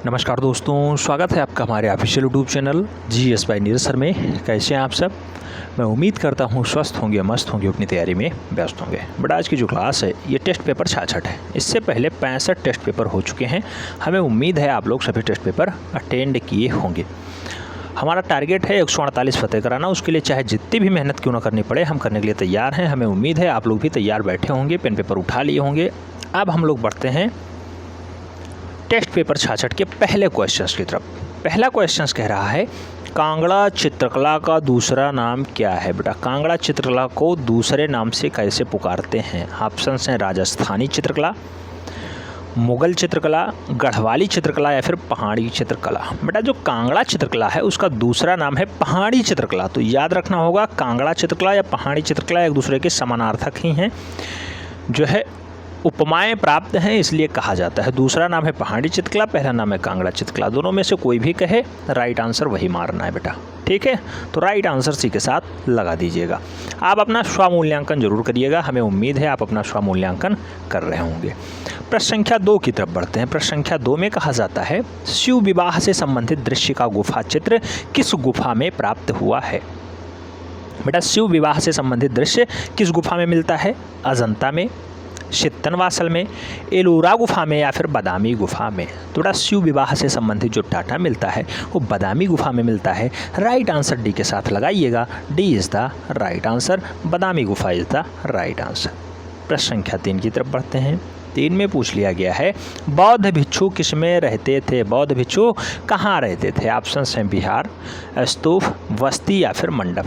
नमस्कार दोस्तों, स्वागत है आपका हमारे official YouTube channel GS by Neeraj sir में। कैसे हैं आप सब? मैं उम्मीद करता हूं स्वस्थ होंगे, मस्त होंगे, अपनी तैयारी में व्यस्त होंगे। बट आज की जो क्लास है ये टेस्ट पेपर 66 है। इससे पहले 65 टेस्ट पेपर हो चुके हैं। हमें उम्मीद है आप लोग सभी टेस्ट पेपर अटेंड किए होंगे। हमारा टारगेट है 148 फतेह कराना। उसके लिए चाहे जितनी भी मेहनत क्यों ना करनी पड़े, हम करने के लिए तैयार हैं। हमें उम्मीद है आप लोग भी तैयार बैठे होंगे, पेन पेपर उठा लिए होंगे। अब हम लोग बढ़ते हैं टेस्ट पेपर 66 के पहले क्वेश्चंस की तरफ। पहला क्वेश्चंस कह रहा है कांगड़ा चित्रकला का दूसरा नाम क्या है। बेटा, कांगड़ा चित्रकला को दूसरे नाम से कैसे पुकारते हैं? ऑप्शंस हैं राजस्थानी चित्रकला, मुगल चित्रकला, गढ़वाली चित्रकला या फिर पहाड़ी चित्रकला। बेटा, जो कांगड़ा चित्रकला है उसका दूसरा नाम है पहाड़ी चित्रकला। तो याद रखना होगा, कांगड़ा चित्रकला या पहाड़ी चित्रकला एक दूसरे के समानार्थक ही हैं, जो है उपमाएं प्राप्त हैं, इसलिए कहा जाता है। दूसरा नाम है पहाड़ी चित्रकला, पहला नाम है कांगड़ा चित्रकला। दोनों में से कोई भी कहे, राइट आंसर वही मारना है बेटा। ठीक है, तो राइट आंसर सी के साथ लगा दीजिएगा। आप अपना स्वमूल्यांकन जरूर करिएगा। हमें उम्मीद है आप अपना स्वमूल्यांकन कर रहे होंगे। प्रश्न संख्या 2 की तरफ बढ़ते हैं। प्रश्न संख्या 2 में कहा जाता है शिव विवाह से संबंधित दृश्य का गुफा चित्र किस गुफा में प्राप्त हुआ है? बेटा, शिव विवाह से संबंधित दृश्य किस गुफा में मिलता है? अजंता में, चित्तनवासल में, एलोरा गुफा में या फिर बादामी गुफा में? तो बेटा, शिव विवाह से संबंधित जो डाटा मिलता है वो बादामी गुफा में मिलता है। राइट आंसर डी के साथ लगाइएगा। D is the right answer. Badami गुफा इज़ द राइट आंसर। प्रश्न संख्या 3 की तरफ बढ़ते हैं। 3 में पूछ लिया गया है बौद्ध भिक्षु किस में रहते थे? बौद्ध भिक्षु कहाँ रहते थे? ऑप्शन हैं बिहार, स्तूप, बस्ती या फिर मंडप।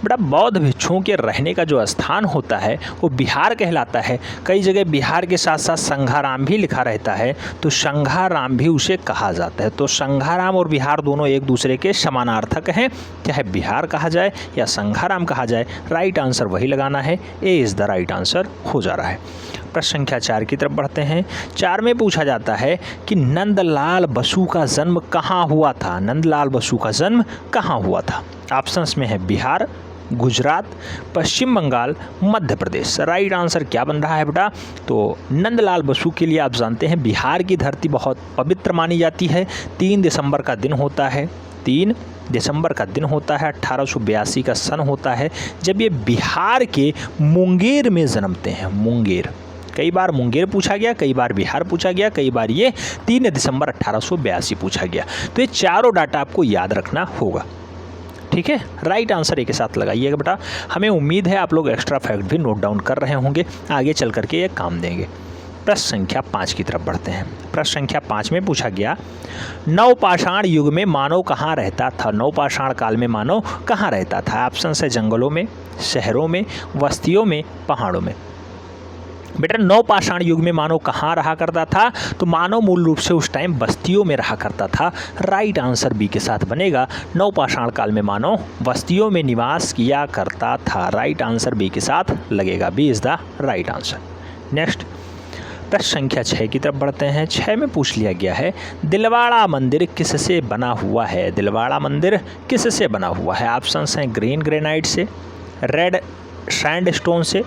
बेटा, बौद्ध भिक्षुओं के रहने का जो स्थान होता है वो बिहार कहलाता है। कई जगह बिहार के साथ साथ संघाराम भी लिखा रहता है, तो संघाराम भी उसे कहा जाता है। तो संघाराम और बिहार दोनों एक दूसरे के समानार्थक हैं, चाहे बिहार कहा जाए या संघाराम कहा जाए। राइट आंसर वही लगाना है। ए इज़ द राइट आंसर हो जा रहा है। प्रश्न संख्या 4 की तरफ बढ़ते हैं। 4 में पूछा जाता है कि नंदलाल बसु का जन्म कहाँ हुआ था? नंदलाल बसु का जन्म कहाँ हुआ था? ऑप्शंस में है बिहार, गुजरात, पश्चिम बंगाल, मध्य प्रदेश। राइट आंसर क्या बन रहा है बेटा? तो नंदलाल बसु के लिए आप जानते हैं बिहार की धरती बहुत पवित्र मानी जाती है। 3 दिसंबर का दिन होता है। 3 दिसंबर का दिन होता है। 1882 का सन होता है जब ये बिहार के मुंगेर में जन्मते हैं। मुंगेर, कई बार मुंगेर पूछा गया, कई बार बिहार पूछा गया, कई बार ये 3 दिसंबर 1882 पूछा गया। तो ये चारों डाटा आपको याद रखना होगा। ठीक है, राइट आंसर एक के साथ लगाइएगा बेटा। हमें उम्मीद है आप लोग एक्स्ट्रा फैक्ट भी नोट डाउन कर रहे होंगे, आगे चल करके ये काम देंगे। प्रश्न संख्या 5 की तरफ बढ़ते हैं। प्रश्न संख्या 5 में पूछा गया नवपाषाण युग में मानव कहाँ रहता था? नवपाषाण काल में मानव कहाँ रहता था? ऑप्शन है जंगलों में, शहरों में, बस्तियों में, पहाड़ों में। बेटा, नवपाषाण युग में मानव कहाँ रहा करता था? तो मानव मूल रूप से उस टाइम बस्तियों में रहा करता था। राइट आंसर बी के साथ बनेगा। नवपाषाण काल में मानव बस्तियों में निवास किया करता था। राइट आंसर बी के साथ लगेगा। B is the right answer. Next प्रश्न संख्या 6 की तरफ बढ़ते हैं। 6 में पूछ लिया गया है दिलवाड़ा मंदिर किससे बना हुआ है? दिलवाड़ा मंदिर किससे बना हुआ है? ऑप्शंस हैं ग्रीन ग्रेनाइट से, रेड सैंडस्टोन से,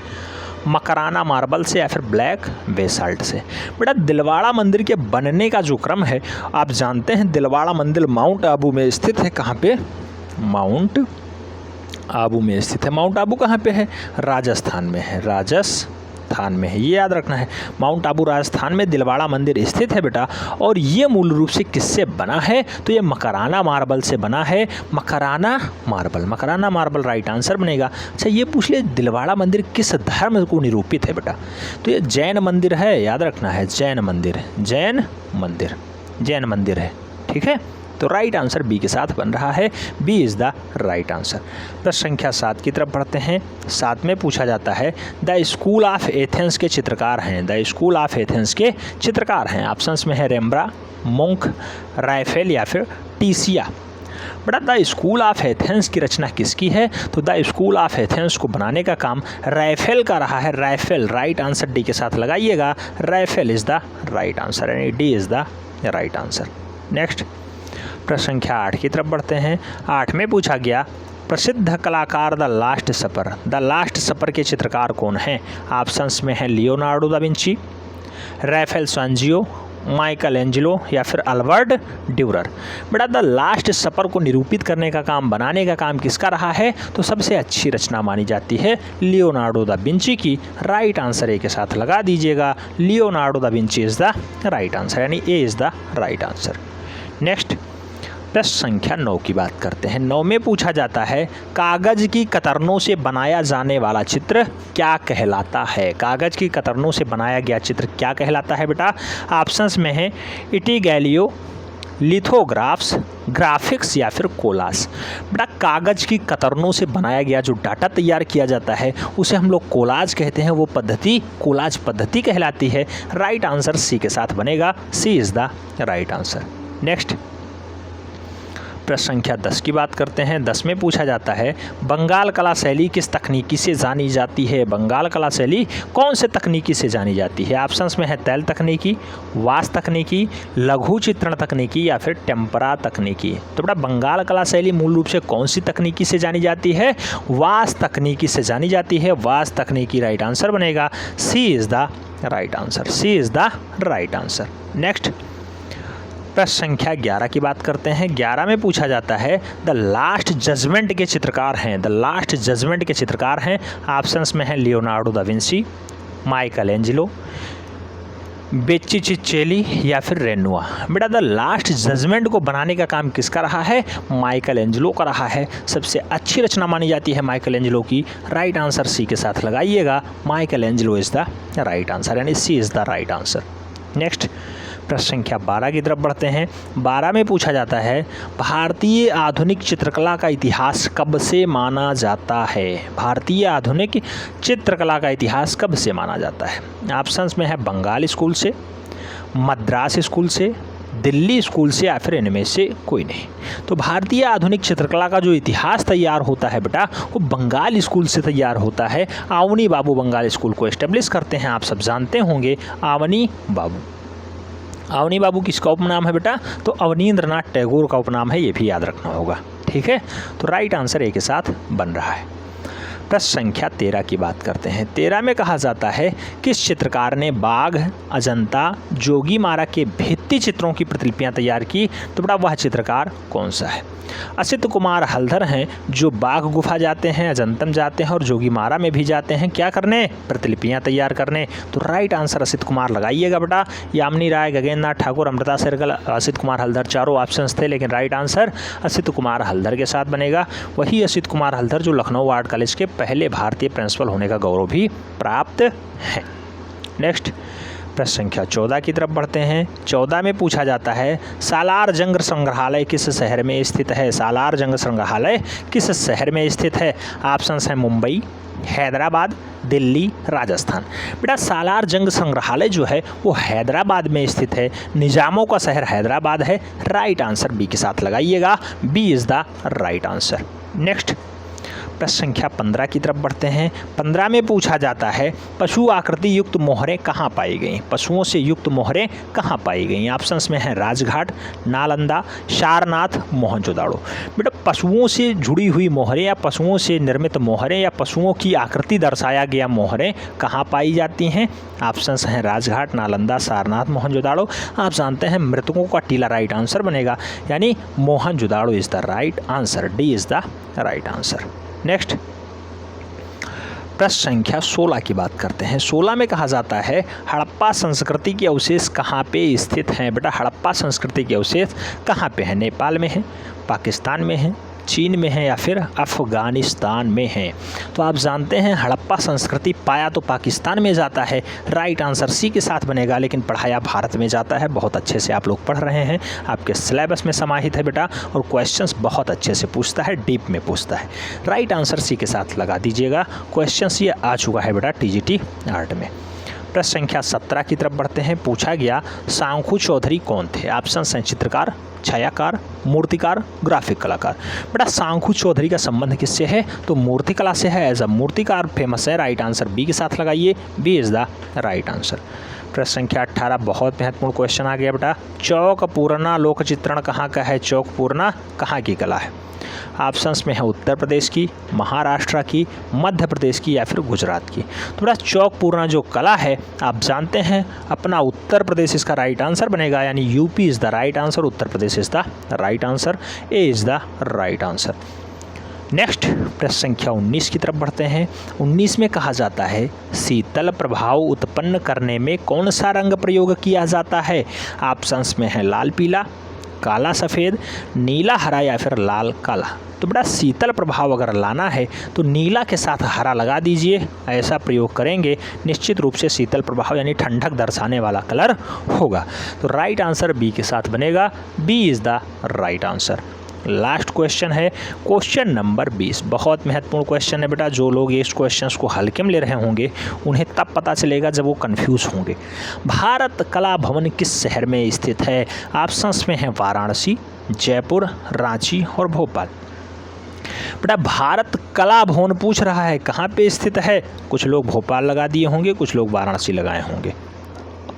मकराना मार्बल से या फिर ब्लैक बेसाल्ट से। बेटा, दिलवाड़ा मंदिर के बनने का जो क्रम है आप जानते हैं। दिलवाड़ा मंदिर माउंट आबू में स्थित है। कहाँ पे? माउंट आबू में स्थित है। माउंट आबू कहाँ पे है? राजस्थान में है। राजस्थान में है, ये याद रखना है। माउंट आबू राजस्थान में दिलवाड़ा मंदिर स्थित है बेटा। और ये मूल रूप से किससे बना है? तो ये मकराना मार्बल से बना है। Makrana marble, Makrana marble right answer बनेगा। अच्छा, ये पूछ लिया दिलवाड़ा मंदिर किस धर्म को निरूपित है बेटा? तो ये जैन मंदिर है, याद रखना है। जैन मंदिर, जैन मंदिर, जैन मंदिर है। ठीक है, तो राइट आंसर बी के साथ बन रहा है। B is the right answer. प्रश्न संख्या 7 की तरफ बढ़ते हैं। 7 में पूछा जाता है द स्कूल ऑफ एथेंस के चित्रकार हैं। द स्कूल ऑफ एथेंस के चित्रकार हैं। ऑप्शंस में है रेम्ब्रा, मुंक, राफेल या फिर टीसिया। बेटा, द स्कूल ऑफ एथेंस की रचना किसकी है? तो द स्कूल ऑफ एथेंस को बनाने का काम राफेल का रहा है। राफेल, राइट आंसर डी के साथ लगाइएगा। Raphael is the right answer, यानी D is the right answer. Next प्रश्न संख्या 8 की तरफ बढ़ते हैं। 8 में पूछा गया प्रसिद्ध कलाकार the last supper. The last supper के चित्रकार कौन हैं? ऑप्शंस में है Leonardo da Vinci, Raphael Sanzio, Michelangelo या फिर अल्बर्ट ड्यूरर। बेटा द लास्ट सपर को निरूपित करने का काम, बनाने का काम किसका रहा है? तो सबसे अच्छी रचना मानी जाती है लियोनार्डो दा विंची की। राइट आंसर ए के साथ लगा दीजिएगा, Leonardo da Vinci is the right answer, यानी A is the right answer. Next प्रश्न संख्या 9 की बात करते हैं। 9 में पूछा जाता है कागज़ की कतरनों से बनाया जाने वाला चित्र क्या कहलाता है? कागज़ की कतरनों से बनाया गया चित्र क्या कहलाता है बेटा? ऑप्शंस में है इटिगैलियो, लिथोग्राफ्स, ग्राफिक्स या फिर कोलास। बेटा कागज़ की कतरनों से बनाया गया जो डाटा तैयार किया जाता है उसे हम लोग कोलाज कहते हैं, वो पद्धति कोलाज पद्धति कहलाती है। राइट आंसर सी के साथ बनेगा, C is the right answer. Next प्रश्न संख्या 10 की बात करते हैं। 10 में पूछा जाता है बंगाल कला शैली किस तकनीकी से जानी जाती है? बंगाल कला शैली कौन से तकनीकी से जानी जाती है? ऑप्शंस में है तैल तकनीकी, वास तकनीकी, लघु चित्रण तकनीकी या फिर टेम्परा तकनीकी। तो बेटा बंगाल कला शैली मूल रूप से कौन सी तकनीकी से जानी जाती है? वास तकनीकी से जानी जाती है। वास तकनीकी राइट आंसर बनेगा, C is the right answer, C is the right answer. Next प्रश्न संख्या 11 की बात करते हैं। 11 में पूछा जाता है द लास्ट जजमेंट के चित्रकार हैं, द लास्ट जजमेंट के चित्रकार हैं। ऑप्शंस में है Leonardo da Vinci, Michael Angelo, बेच्चिचिचेली या फिर रेनुआ। बेटा द लास्ट जजमेंट को बनाने का काम किसका रहा है? माइकल एंजेलो का रहा है। सबसे अच्छी रचना मानी जाती है माइकल एंजेलो की। राइट आंसर सी के साथ लगाइएगा, Michelangelo is the right answer, यानी C is the right answer. Next प्रश्न संख्या 12 की तरफ बढ़ते हैं। 12 में पूछा जाता है भारतीय आधुनिक चित्रकला का इतिहास कब से माना जाता है? भारतीय आधुनिक चित्रकला का इतिहास कब से माना जाता है? ऑप्शंस में है बंगाल स्कूल से, मद्रास स्कूल से, दिल्ली स्कूल से या फिर इनमें से कोई नहीं। तो भारतीय आधुनिक चित्रकला का जो इतिहास तैयार होता है बेटा वो बंगाल स्कूल से तैयार होता है। आवनी बाबू बंगाल स्कूल को एस्टेब्लिश करते हैं, आप सब जानते होंगे आवनी बाबू। अवनी बाबू किसका उपनाम है बेटा? तो अवनींद्रनाथ टैगोर का उपनाम है, ये भी याद रखना होगा। ठीक है, तो राइट आंसर ए के साथ बन रहा है। प्रश्न संख्या 13 की बात करते हैं। 13 में कहा जाता है किस चित्रकार ने बाघ, अजंता, जोगीमारा के भित्ति चित्रों की प्रतिलिपियां तैयार की? तो बेटा वह चित्रकार कौन सा है? असित कुमार हल्दर हैं जो बाघ गुफा जाते हैं, अजंतम जाते हैं और जोगीमारा में भी जाते हैं क्या करने? प्रतिलिपियां तैयार करने। तो राइट आंसर असित कुमार लगाइएगा बेटा। यामिनी राय, गगन नाथ ठाकुर, अमृता सहगल, असित कुमार हल्दर, चारों ऑप्शंस थे, लेकिन राइट आंसर असित कुमार हल्दर के साथ बनेगा। वही असित कुमार हल्दर जो लखनऊ आर्ट कॉलेज के पहले भारतीय प्रिंसिपल होने का गौरव भी प्राप्त है। नेक्स्ट प्रश्न संख्या 14 की तरफ बढ़ते हैं। 14 में पूछा जाता है सालार जंग संग्रहालय किस शहर में स्थित है? सालार जंग संग्रहालय किस शहर में स्थित है? ऑप्शंस हैं मुंबई, हैदराबाद, दिल्ली, राजस्थान। बेटा सालार जंग संग्रहालय जो है वो हैदराबाद में स्थित है, निजामों का शहर हैदराबाद है। राइट आंसर बी के साथ लगाइएगा, B is the right answer. Next प्रश्न संख्या 15 की तरफ बढ़ते हैं। 15 में पूछा जाता है पशु आकृति युक्त मोहरें कहाँ पाई गई? पशुओं से युक्त मोहरें कहाँ पाई गई? ऑप्शंस में है राजघाट, नालंदा, सारनाथ, मोहनजोदाड़ो। बेटा पशुओं से जुड़ी हुई मोहरें या पशुओं से निर्मित मोहरें या पशुओं की आकृति दर्शाया गया मोहरें कहाँ पाई जाती हैं? ऑप्शंस हैं राजघाट, नालंदा, सारनाथ, मोहनजोदाड़ो। आप जानते हैं मृतकों का टीला राइट आंसर बनेगा, यानी Mohenjodaro is the right answer, D is the right answer. Next प्रश्न संख्या 16 की बात करते हैं। 16 में कहा जाता है हड़प्पा संस्कृति के अवशेष कहाँ पे स्थित हैं? बेटा हड़प्पा संस्कृति के अवशेष कहाँ पे हैं? नेपाल में है, पाकिस्तान में है, चीन में है या फिर अफ़गानिस्तान में है? तो आप जानते हैं हड़प्पा संस्कृति पाया तो पाकिस्तान में जाता है। राइट आंसर सी के साथ बनेगा, लेकिन पढ़ाया भारत में जाता है। बहुत अच्छे से आप लोग पढ़ रहे हैं, आपके सिलेबस में समाहित है बेटा, और क्वेश्चंस बहुत अच्छे से पूछता है, डीप में पूछता है। राइट आंसर सी के साथ लगा दीजिएगा। क्वेश्चंस ये आ चुका है बेटा टीजीटी आर्ट में। प्रश्न संख्या 17 की तरफ बढ़ते हैं। पूछा गया सांखू चौधरी कौन थे? ऑप्शंस हैं चित्रकार, छायाकार, मूर्तिकार, ग्राफिक कलाकार। बेटा सांखू चौधरी का संबंध किससे है? तो मूर्तिकला से है। एज अ मूर्तिकार फेमस है। राइट आंसर बी के साथ लगाइए, B is the right answer. प्रश्न संख्या 18 बहुत महत्वपूर्ण क्वेश्चन आ गया बेटा। चौक पूर्णा लोक चित्रण कहाँ का है? चौक पूर्णा कहाँ की कला है? ऑप्शंस में है उत्तर प्रदेश की, महाराष्ट्र की, मध्य प्रदेश की या फिर गुजरात की। तो बेटा चौक पूर्णा जो कला है आप जानते हैं अपना उत्तर प्रदेश इसका राइट आंसर बनेगा, यानी UP is the right answer, Uttar Pradesh is the right answer, A is the right answer. Next प्रश्न संख्या 19 की तरफ बढ़ते हैं। 19 में कहा जाता है शीतल प्रभाव उत्पन्न करने में कौन सा रंग प्रयोग किया जाता है? ऑप्शंस में है लाल पीला, काला सफ़ेद, नीला हरा या फिर लाल काला। तो बेटा शीतल प्रभाव अगर लाना है तो नीला के साथ हरा लगा दीजिए, ऐसा प्रयोग करेंगे निश्चित रूप से शीतल प्रभाव यानी ठंडक दर्शाने वाला कलर होगा। तो राइट आंसर बी के साथ बनेगा, B is the right answer. Last question है क्वेश्चन नंबर 20। बहुत महत्वपूर्ण क्वेश्चन है बेटा। जो लोग इस क्वेश्चन को हल्के में ले रहे होंगे उन्हें तब पता चलेगा जब वो कंफ्यूज होंगे। भारत कला भवन किस शहर में स्थित है? ऑप्शंस में है वाराणसी, जयपुर, रांची और भोपाल। बेटा भारत कला भवन पूछ रहा है कहाँ पे स्थित है? कुछ लोग भोपाल लगा दिए होंगे, कुछ लोग वाराणसी लगाए होंगे।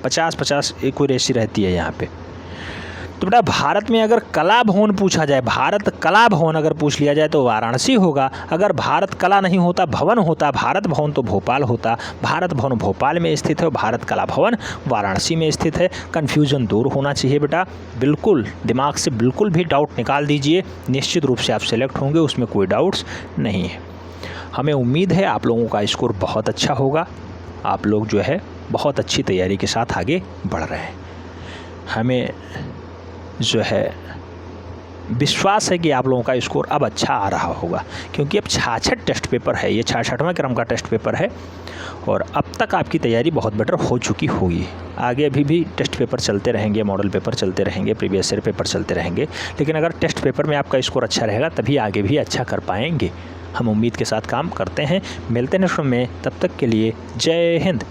50-50 एक रेशी रहती है यहाँ पे। तो बेटा भारत में अगर कला भवन पूछा जाए, भारत कला भवन अगर पूछ लिया जाए तो वाराणसी होगा। अगर भारत कला नहीं होता, भवन होता, भारत भवन, तो भोपाल होता। भारत भवन भोपाल में स्थित है, भारत कला भवन वाराणसी में स्थित है। कन्फ्यूजन दूर होना चाहिए बेटा, बिल्कुल दिमाग से बिल्कुल भी डाउट निकाल दीजिए, निश्चित रूप से आप सेलेक्ट होंगे, उसमें कोई डाउट्स नहीं है। हमें उम्मीद है आप लोगों का स्कोर बहुत अच्छा होगा। आप लोग जो है बहुत अच्छी तैयारी के साथ आगे बढ़ रहे हैं। हमें जो है विश्वास है कि आप लोगों का स्कोर अब अच्छा आ रहा होगा, क्योंकि अब 66 टेस्ट पेपर है, ये 66वां क्रम का टेस्ट पेपर है और अब तक आपकी तैयारी बहुत बेटर हो चुकी होगी। आगे अभी भी टेस्ट पेपर चलते रहेंगे, मॉडल पेपर चलते रहेंगे, प्रीवियस ईयर पेपर चलते रहेंगे, लेकिन अगर टेस्ट पेपर में आपका स्कोर अच्छा रहेगा तभी आगे भी अच्छा कर पाएंगे। हम उम्मीद के साथ काम करते हैं। मिलते हैं नेक्स्ट में, तब तक के लिए जय हिंद।